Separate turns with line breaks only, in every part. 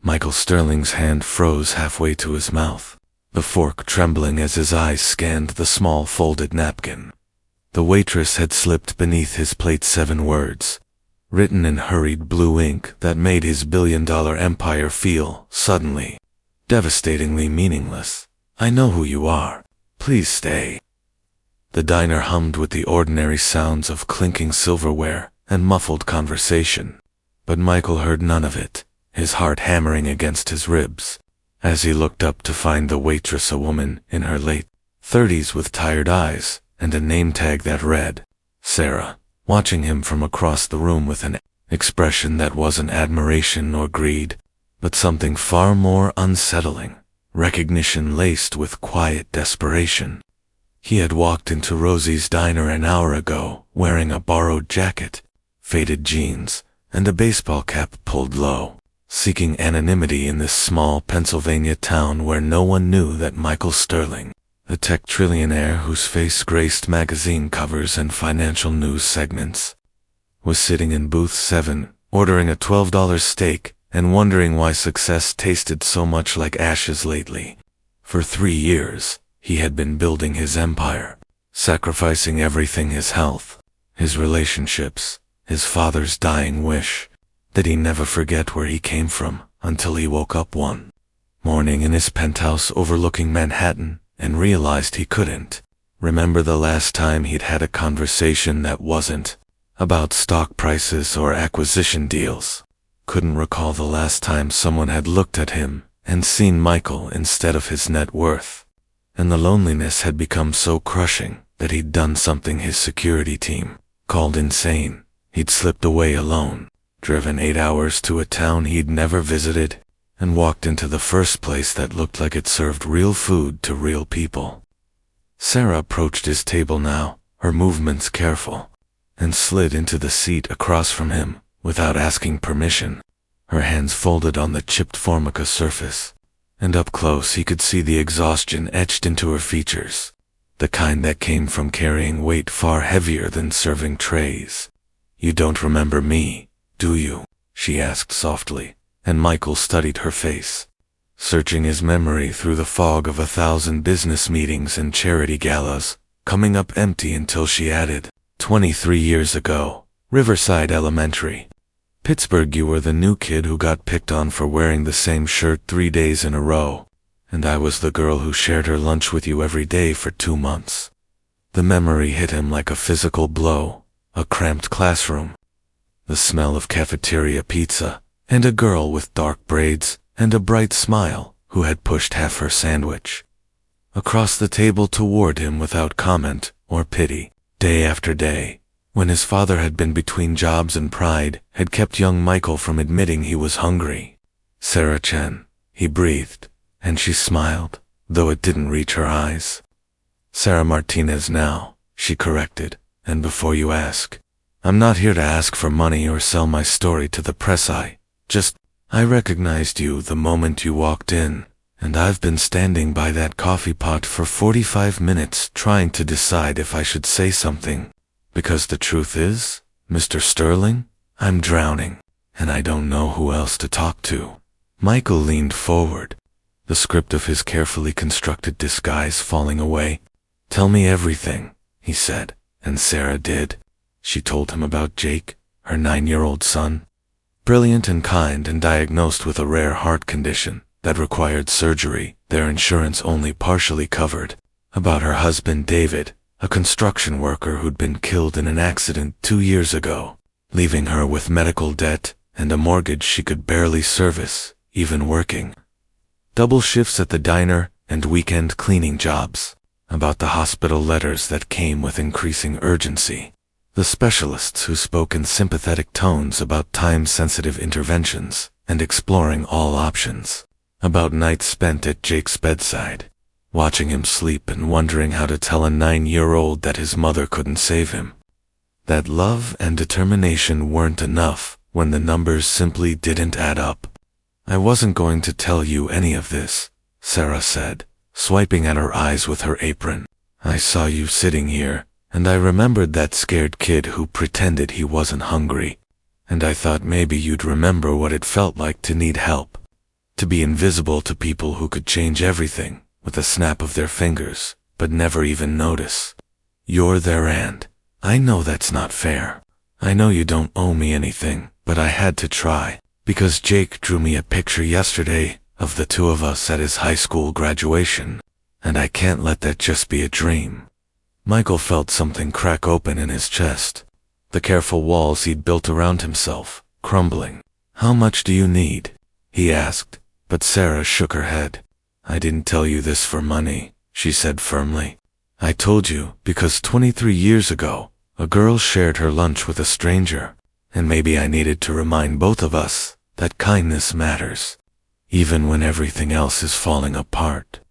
Michael Sterling's hand froze halfway to his mouth, the fork trembling as his eyes scanned the small folded napkin. The waitress had slipped beneath his plate 7 words, written in hurried blue ink that made his billion-dollar empire feel, suddenly, devastatingly meaningless. "I know who you are. Please stay." The diner hummed with the ordinary sounds of clinking silverware and muffled conversation, but Michael heard none of it, his heart hammering against his ribs, as he looked up to find the waitress, a woman in her late 30s with tired eyes and a name tag that read, Sarah, watching him from across the room with an expression that wasn't admiration or greed, but something far more unsettling, recognition laced with quiet desperation. He had walked into Rosie's diner an hour ago, wearing a borrowed jacket, faded jeans, and a baseball cap pulled low, seeking anonymity in this small Pennsylvania town where no one knew that Michael Sterling, the tech trillionaire whose face graced magazine covers and financial news segments, was sitting in booth 7, ordering a $12 steak and wondering why success tasted so much like ashes lately. For 3 years, he had been building his empire, sacrificing everything: his health, his relationships, his father's dying wish that he never forget where he came from, until he woke up one morning in his penthouse overlooking Manhattan and realized he couldn't remember the last time he'd had a conversation that wasn't about stock prices or acquisition deals. Couldn't recall the last time someone had looked at him and seen Michael instead of his net worth. And the loneliness had become so crushing that he'd done something his security team called insane. He'd slipped away alone, driven 8 hours to a town he'd never visited, and walked into the first place that looked like it served real food to real people. Sarah approached his table now, her movements careful, and slid into the seat across from him without asking permission, her hands folded on the chipped formica surface. And up close he could see the exhaustion etched into her features, the kind that came from carrying weight far heavier than serving trays. "You don't remember me, do you?" she asked softly, and Michael studied her face, searching his memory through the fog of 1,000 business meetings and charity galas, coming up empty until she added, 23 years ago, Riverside Elementary. Pittsburgh, you were the new kid who got picked on for wearing the same shirt 3 days in a row, and I was the girl who shared her lunch with you every day for 2 months. The memory hit him like a physical blow, a cramped classroom, the smell of cafeteria pizza, and a girl with dark braids and a bright smile who had pushed half her sandwich across the table toward him without comment or pity. Day after day, when his father had been between jobs and pride, had kept young Michael from admitting he was hungry. "Sarah Chen," he breathed, and she smiled, though it didn't reach her eyes. "Sarah Martinez now," she corrected, "and before you ask, I'm not here to ask for money or sell my story to the press. I recognized you the moment you walked in, and I've been standing by that coffee pot for 45 minutes trying to decide if I should say something. Because the truth is, Mr. Sterling, I'm drowning, and I don't know who else to talk to." Michael leaned forward, the script of his carefully constructed disguise falling away. "Tell me everything," he said, and Sarah did. She told him about Jake, her 9-year-old son, brilliant and kind and diagnosed with a rare heart condition that required surgery their insurance only partially covered, about her husband David, a construction worker who'd been killed in an accident 2 years ago, leaving her with medical debt and a mortgage she could barely service, even working double shifts at the diner and weekend cleaning jobs, about the hospital letters that came with increasing urgency, the specialists who spoke in sympathetic tones about time-sensitive interventions and exploring all options, about nights spent at Jake's bedside, watching him sleep and wondering how to tell a 9-year-old that his mother couldn't save him, that love and determination weren't enough when the numbers simply didn't add up. "I wasn't going to tell you any of this," Sarah said, swiping at her eyes with her apron. "I saw you sitting here, and I remembered that scared kid who pretended he wasn't hungry, and I thought maybe you'd remember what it felt like to need help. to be invisible to people who could change everything with a snap of their fingers, but never even notice. You're their aunt. I know that's not fair. I know you don't owe me anything, but I had to try, because Jake drew me a picture yesterday of the two of us at his high school graduation, and I can't let that just be a dream. Michael felt something crack open in his chest, the careful walls he'd built around himself, crumbling. How much do you need? He asked, but Sarah shook her head. I didn't tell you this for money, she said firmly. I told you because 23 years ago, a girl shared her lunch with a stranger, and maybe I needed to remind both of us that kindness matters, even when everything else is falling apart.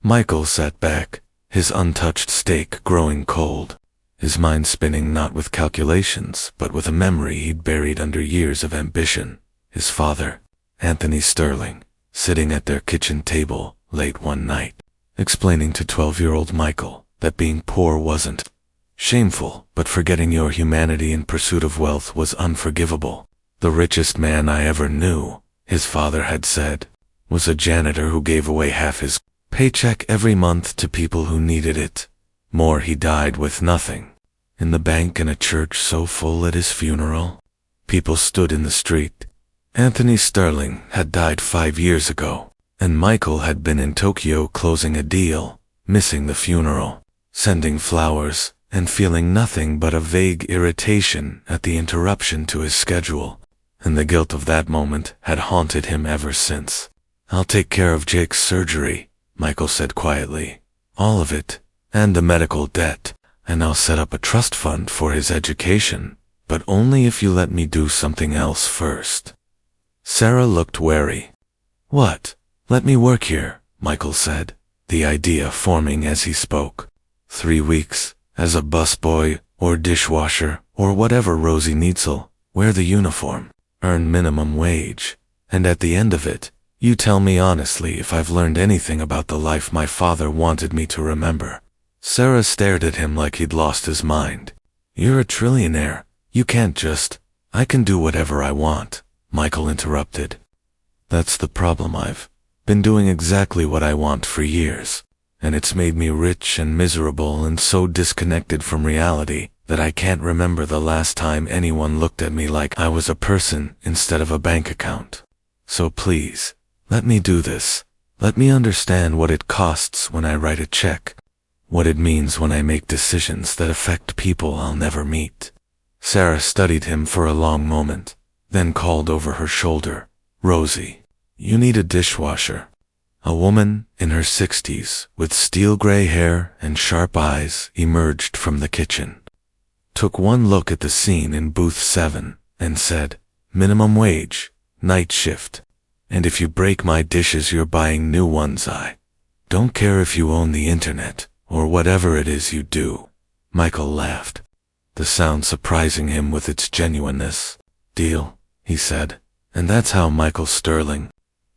Michael sat back, his untouched steak growing cold, his mind spinning not with calculations, but with a memory he'd buried under years of ambition. His father, Anthony Sterling, sitting at their kitchen table late one night, explaining to 12-year-old Michael that being poor wasn't shameful, but forgetting your humanity in pursuit of wealth was unforgivable. The richest man I ever knew, his father had said, was a janitor who gave away half his paycheck every month to people who needed it. More, he died with nothing. In the bank and a church so full at his funeral. People stood in the street. Anthony Sterling had died 5 years ago, and Michael had been in Tokyo closing a deal, missing the funeral, sending flowers, and feeling nothing but a vague irritation at the interruption to his schedule, and the guilt of that moment had haunted him ever since. I'll take care of Jake's surgery, Michael said quietly. All of it, and the medical debt, and I'll set up a trust fund for his education, but only if you let me do something else first. Sarah looked wary. What? Let me work here, Michael said, the idea forming as he spoke. 3 weeks, as a busboy, or dishwasher, or whatever Rosie Neitzel, wear the uniform, earn minimum wage, and at the end of it, you tell me honestly if I've learned anything about the life my father wanted me to remember. Sarah stared at him like he'd lost his mind. You're a trillionaire. You can't just... I can do whatever I want, Michael interrupted. That's the problem. I've been doing exactly what I want for years, and it's made me rich and miserable and so disconnected from reality that I can't remember the last time anyone looked at me like I was a person instead of a bank account. So please, let me do this. Let me understand what it costs when I write a check, what it means when I make decisions that affect people I'll never meet. Sarah studied him for a long moment, then called over her shoulder, Rosie, you need a dishwasher. A woman in her 60s, with steel gray hair and sharp eyes, emerged from the kitchen, took one look at the scene in booth 7, and said, minimum wage, night shift, and if you break my dishes you're buying new ones. I don't care if you own the internet, or whatever it is you do. Michael laughed, the sound surprising him with its genuineness. Deal, he said, and that's how Michael Sterling,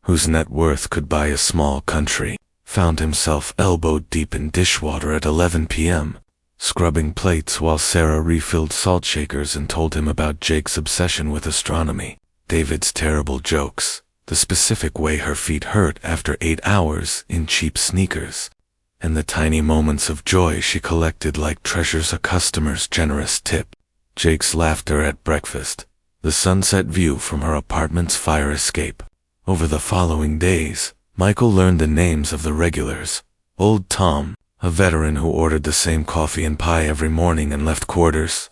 whose net worth could buy a small country, found himself elbowed deep in dishwater at 11 p.m., scrubbing plates while Sarah refilled salt shakers and told him about Jake's obsession with astronomy, David's terrible jokes, the specific way her feet hurt after 8 hours in cheap sneakers, and the tiny moments of joy she collected like treasures a customer's generous tip. Jake's laughter at breakfast, the sunset view from her apartment's fire escape. Over the following days, Michael learned the names of the regulars. Old Tom, a veteran who ordered the same coffee and pie every morning and left quarters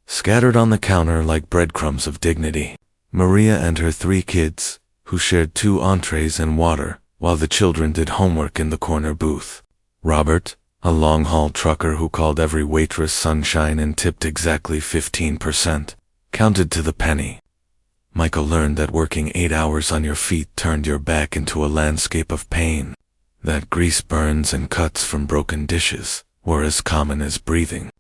scattered on the counter like breadcrumbs of dignity. Maria and her 3 kids, who shared 2 entrees and water, while the children did homework in the corner booth. Robert, a long-haul trucker who called every waitress sunshine and tipped exactly 15%, counted to the penny. Michael learned that working 8 hours on your feet turned your back into a landscape of pain, that grease burns and cuts from broken dishes were as common as breathing,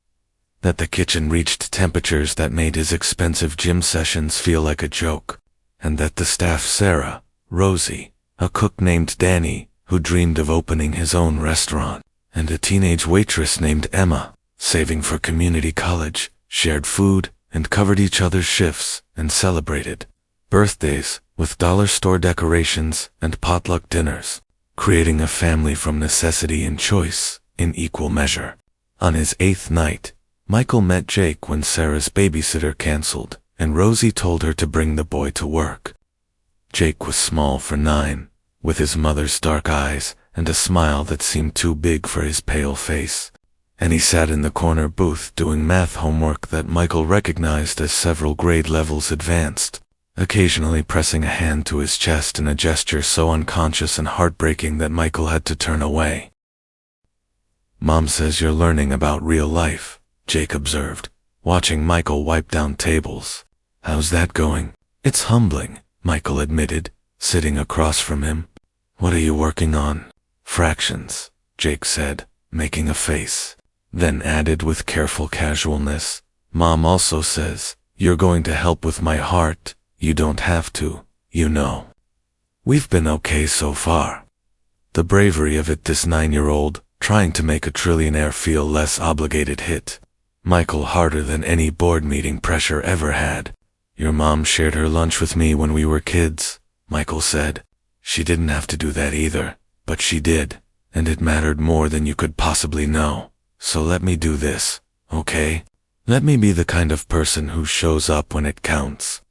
that the kitchen reached temperatures that made his expensive gym sessions feel like a joke, and that the staff Sarah, Rosie, a cook named Danny, who dreamed of opening his own restaurant, and a teenage waitress named Emma, saving for community college, shared food, and covered each other's shifts, and celebrated birthdays, with dollar store decorations and potluck dinners, creating a family from necessity and choice in equal measure. On his 8th night, Michael met Jake when Sarah's babysitter canceled, and Rosie told her to bring the boy to work. Jake was small for 9, with his mother's dark eyes and a smile that seemed too big for his pale face, and he sat in the corner booth doing math homework that Michael recognized as several grade levels advanced, occasionally pressing a hand to his chest in a gesture so unconscious and heartbreaking that Michael had to turn away. "Mom says you're learning about real life," Jake observed, watching Michael wipe down tables. "How's that going?" "It's humbling," Michael admitted, sitting across from him. "What are you working on?" "Fractions," Jake said, making a face, then added with careful casualness, "Mom also says, you're going to help with my heart. You don't have to, you know. We've been okay so far." The bravery of it, this 9-year-old, trying to make a trillionaire feel less obligated, hit Michael harder than any board meeting pressure ever had. "Your mom shared her lunch with me when we were kids," Michael said. "She didn't have to do that either, but she did, and it mattered more than you could possibly know. So let me do this, okay? Let me be the kind of person who shows up when it counts."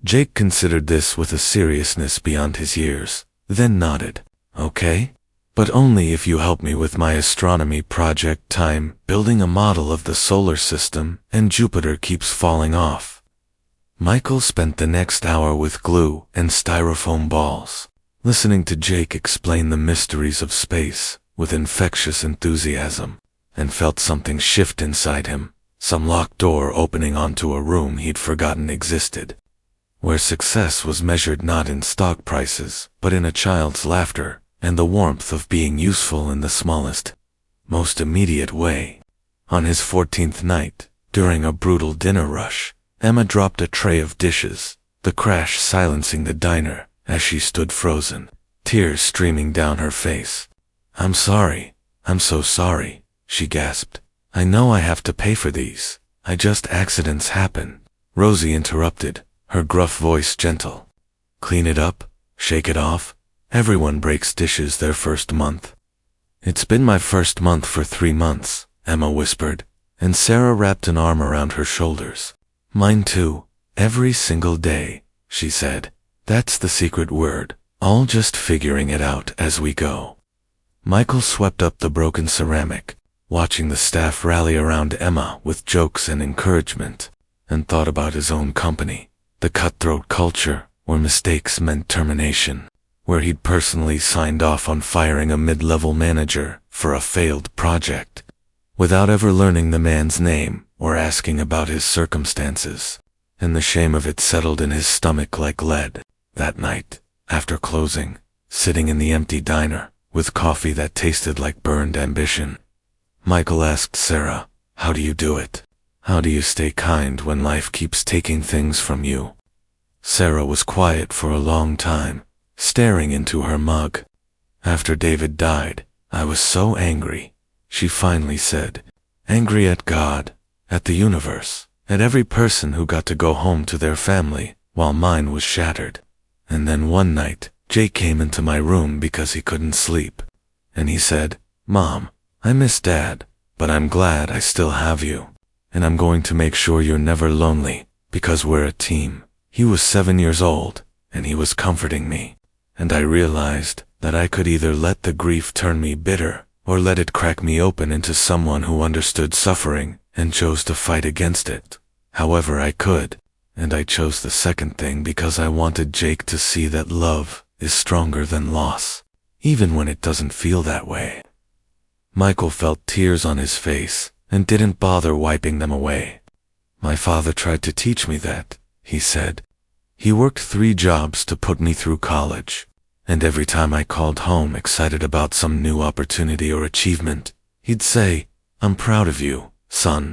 Jake considered this with a seriousness beyond his years, then nodded. "Okay? But only if you help me with my astronomy project time, building a model of the solar system, and Jupiter keeps falling off." Michael spent the next hour with glue and styrofoam balls, listening to Jake explain the mysteries of space with infectious enthusiasm, and felt something shift inside him, some locked door opening onto a room he'd forgotten existed, where success was measured not in stock prices, but in a child's laughter and the warmth of being useful in the smallest, most immediate way. On his 14th night, during a brutal dinner rush, Emma dropped a tray of dishes, the crash silencing the diner as she stood frozen, tears streaming down her face. "I'm sorry. I'm so sorry," she gasped. "I know I have to pay for these. Accidents happen." Rosie interrupted, her gruff voice gentle. "Clean it up, shake it off. Everyone breaks dishes their first month." "It's been my first month for 3 months," Emma whispered, and Sarah wrapped an arm around her shoulders. "Mine too, every single day," she said. "That's the secret word, all just figuring it out as we go." Michael swept up the broken ceramic, watching the staff rally around Emma with jokes and encouragement, and thought about his own company, the cutthroat culture where mistakes meant termination, where he'd personally signed off on firing a mid-level manager for a failed project, without ever learning the man's name or asking about his circumstances, and the shame of it settled in his stomach like lead. That night, after closing, sitting in the empty diner, with coffee that tasted like burned ambition, Michael asked Sarah, "How do you do it? How do you stay kind when life keeps taking things from you?" Sarah was quiet for a long time, staring into her mug. "After David died, I was so angry," she finally said. "Angry at God, at the universe, at every person who got to go home to their family while mine was shattered. And then one night, Jake came into my room because he couldn't sleep, and he said, 'Mom, I miss Dad, but I'm glad I still have you, and I'm going to make sure you're never lonely, because we're a team.' He was 7 years old, and he was comforting me, and I realized that I could either let the grief turn me bitter, or let it crack me open into someone who understood suffering and chose to fight against it. However I could, and I chose the second thing because I wanted Jake to see that love is stronger than loss, even when it doesn't feel that way." Michael felt tears on his face and didn't bother wiping them away. "My father tried to teach me that," he said. "He worked 3 jobs to put me through college, and every time I called home excited about some new opportunity or achievement, he'd say, 'I'm proud of you, son.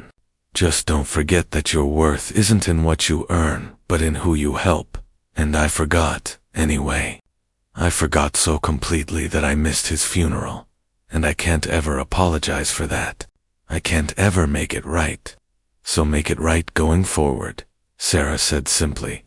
Just don't forget that your worth isn't in what you earn, but in who you help.' And I forgot, anyway. I forgot so completely that I missed his funeral, and I can't ever apologize for that. I can't ever make it right. So make it right going forward," Sarah said simply.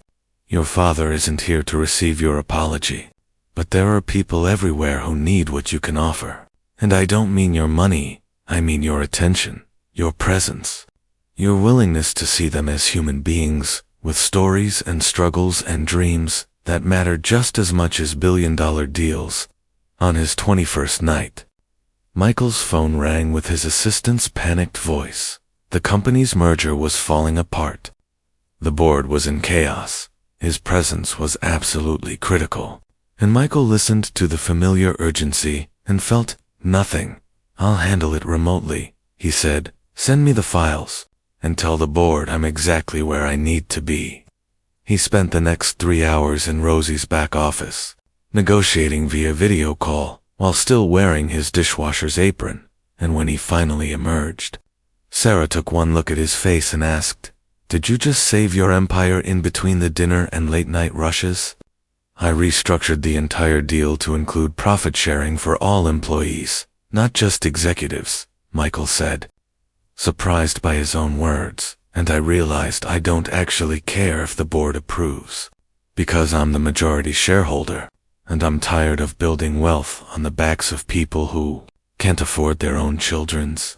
Your father isn't here to receive your apology. But there are people everywhere who need what you can offer. And I don't mean your money, I mean your attention, your presence, your willingness to see them as human beings, with stories and struggles and dreams that matter just as much as billion-dollar deals. On his 21st night, Michael's phone rang with his assistant's panicked voice. The company's merger was falling apart. The board was in chaos. His presence was absolutely critical. And Michael listened to the familiar urgency and felt nothing. I'll handle it remotely, he said. Send me the files and tell the board I'm exactly where I need to be. He spent the next 3 hours in Rosie's back office, negotiating via video call while still wearing his dishwasher's apron. And when he finally emerged, Sarah took one look at his face and asked, "Did you just save your empire in between the dinner and late-night rushes?" "I restructured the entire deal to include profit sharing for all employees, not just executives," Michael said, surprised by his own words. "And I realized I don't actually care if the board approves, because I'm the majority shareholder, and I'm tired of building wealth on the backs of people who can't afford their own children's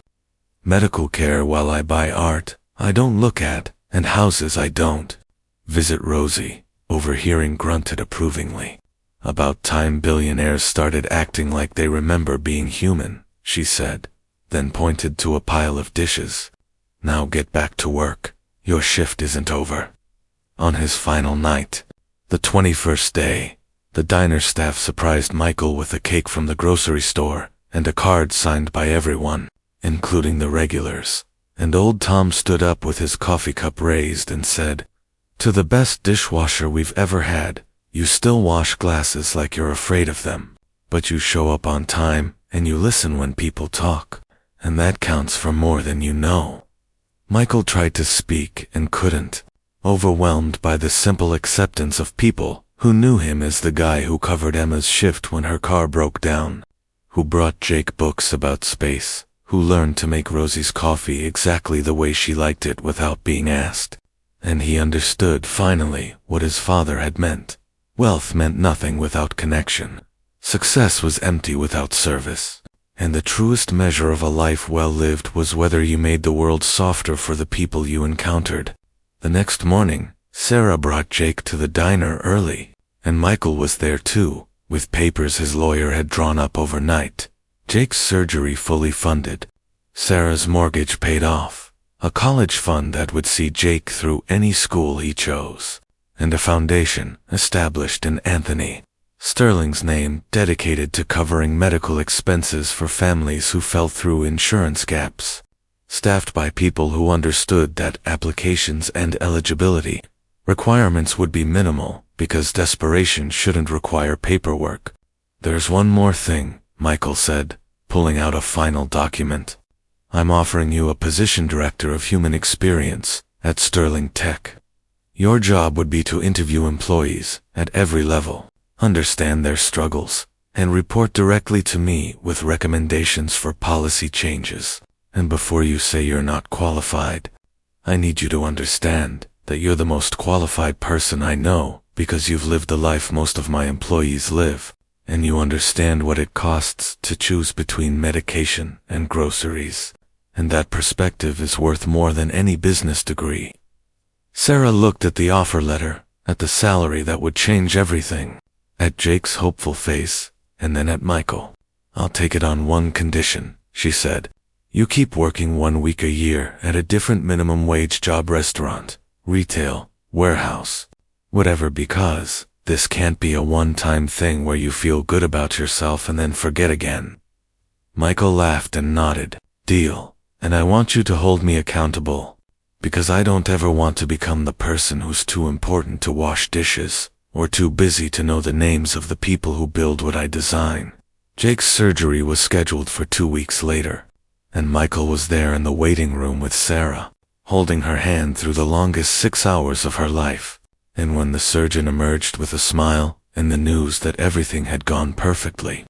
medical care while I buy art I don't look at, and houses I don't visit." Rosie, overhearing, grunted approvingly. "About time billionaires started acting like they remember being human," she said, then pointed to a pile of dishes. "Now get back to work. Your shift isn't over." On his final night, the 21st day, the diner staff surprised Michael with a cake from the grocery store and a card signed by everyone, including the regulars. And old Tom stood up with his coffee cup raised and said, "To the best dishwasher we've ever had, you still wash glasses like you're afraid of them, but you show up on time and you listen when people talk, and that counts for more than you know." Michael tried to speak and couldn't, overwhelmed by the simple acceptance of people who knew him as the guy who covered Emma's shift when her car broke down, who brought Jake books about space, who learned to make Rosie's coffee exactly the way she liked it without being asked. And he understood finally what his father had meant. Wealth meant nothing without connection. Success was empty without service. And the truest measure of a life well lived was whether you made the world softer for the people you encountered. The next morning, Sarah brought Jake to the diner early, and Michael was there too, with papers his lawyer had drawn up overnight. Jake's surgery fully funded, Sarah's mortgage paid off, a college fund that would see Jake through any school he chose, and a foundation established in Anthony Sterling's name dedicated to covering medical expenses for families who fell through insurance gaps, staffed by people who understood that applications and eligibility requirements would be minimal because desperation shouldn't require paperwork. "There's one more thing," Michael said, pulling out a final document. "I'm offering you a position director of human experience at Sterling Tech. Your job would be to interview employees at every level, understand their struggles, and report directly to me with recommendations for policy changes. And before you say you're not qualified, I need you to understand that you're the most qualified person I know because you've lived the life most of my employees live, and you understand what it costs to choose between medication and groceries, and that perspective is worth more than any business degree." Sarah looked at the offer letter, at the salary that would change everything, at Jake's hopeful face, and then at Michael. "I'll take it on one condition," she said. "You keep working 1 week a year at a different minimum wage job, restaurant, retail, warehouse, whatever, because this can't be a one-time thing where you feel good about yourself and then forget again." Michael laughed and nodded. "Deal. And I want you to hold me accountable, because I don't ever want to become the person who's too important to wash dishes, or too busy to know the names of the people who build what I design." Jake's surgery was scheduled for 2 weeks later, and Michael was there in the waiting room with Sarah, holding her hand through the longest 6 hours of her life. And when the surgeon emerged with a smile and the news that everything had gone perfectly,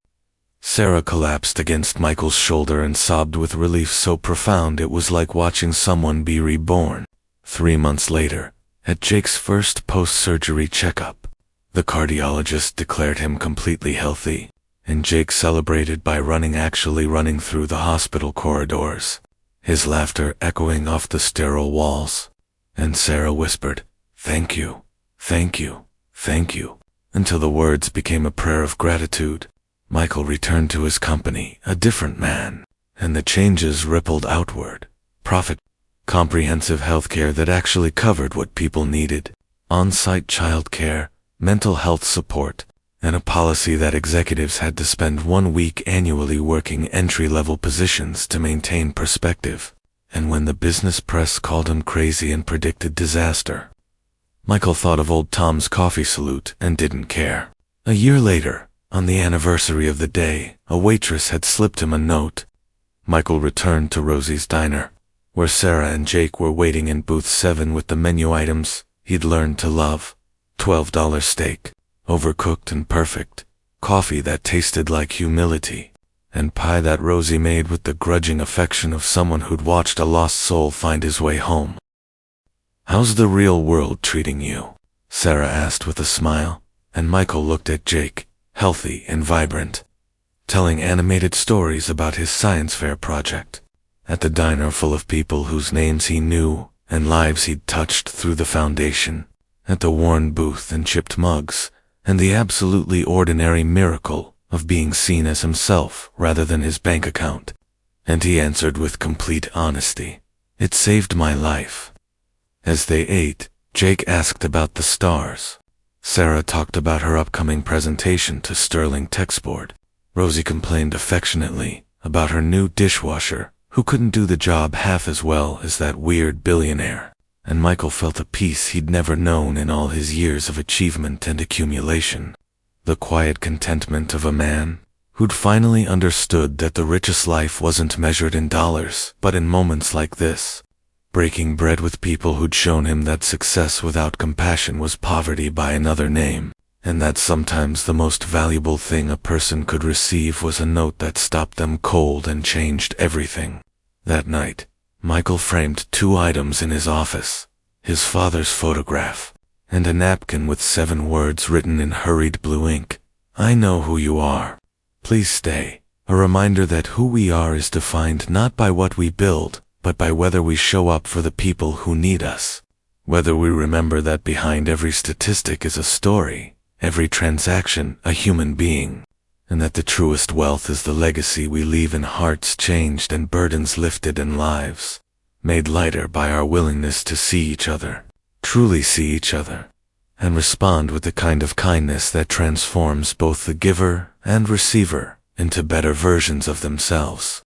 Sarah collapsed against Michael's shoulder and sobbed with relief so profound it was like watching someone be reborn. 3 months later, At Jake's first post-surgery checkup, the cardiologist declared him completely healthy, and Jake celebrated by actually running through the hospital corridors, his laughter echoing off the sterile walls. And Sarah whispered, "Thank you, thank you, thank you," until the words became a prayer of gratitude. Michael returned to his company, a different man, and the changes rippled outward. Profit, comprehensive healthcare that actually covered what people needed, on-site childcare, mental health support, and a policy that executives had to spend 1 week annually working entry-level positions to maintain perspective. And when the business press called him crazy and predicted disaster, Michael thought of old Tom's coffee salute and didn't care. A year later, on the anniversary of the day, a waitress had slipped him a note. Michael returned to Rosie's diner, where Sarah and Jake were waiting in booth 7 with the menu items he'd learned to love: $12 steak, overcooked and perfect, coffee that tasted like humility, and pie that Rosie made with the grudging affection of someone who'd watched a lost soul find his way home. "How's the real world treating you?" Sarah asked with a smile, and Michael looked at Jake, healthy and vibrant, telling animated stories about his science fair project. At the diner full of people whose names he knew and lives he'd touched through the foundation, at the worn booth and chipped mugs, and the absolutely ordinary miracle of being seen as himself rather than his bank account. And he answered with complete honesty, "It saved my life." As they ate, Jake asked about the stars. Sarah talked about her upcoming presentation to Sterling Textboard. Rosie complained affectionately about her new dishwasher, who couldn't do the job half as well as that weird billionaire. And Michael felt a peace he'd never known in all his years of achievement and accumulation. The quiet contentment of a man who'd finally understood that the richest life wasn't measured in dollars, but in moments like this, breaking bread with people who'd shown him that success without compassion was poverty by another name, and that sometimes the most valuable thing a person could receive was a note that stopped them cold and changed everything. That night, Michael framed 2 items in his office: his father's photograph, and a napkin with 7 words written in hurried blue ink. "I know who you are. Please stay." A reminder that who we are is defined not by what we build, but by whether we show up for the people who need us. Whether we remember that behind every statistic is a story, every transaction a human being, and that the truest wealth is the legacy we leave in hearts changed and burdens lifted and lives made lighter by our willingness to see each other, truly see each other, and respond with the kind of kindness that transforms both the giver and receiver into better versions of themselves.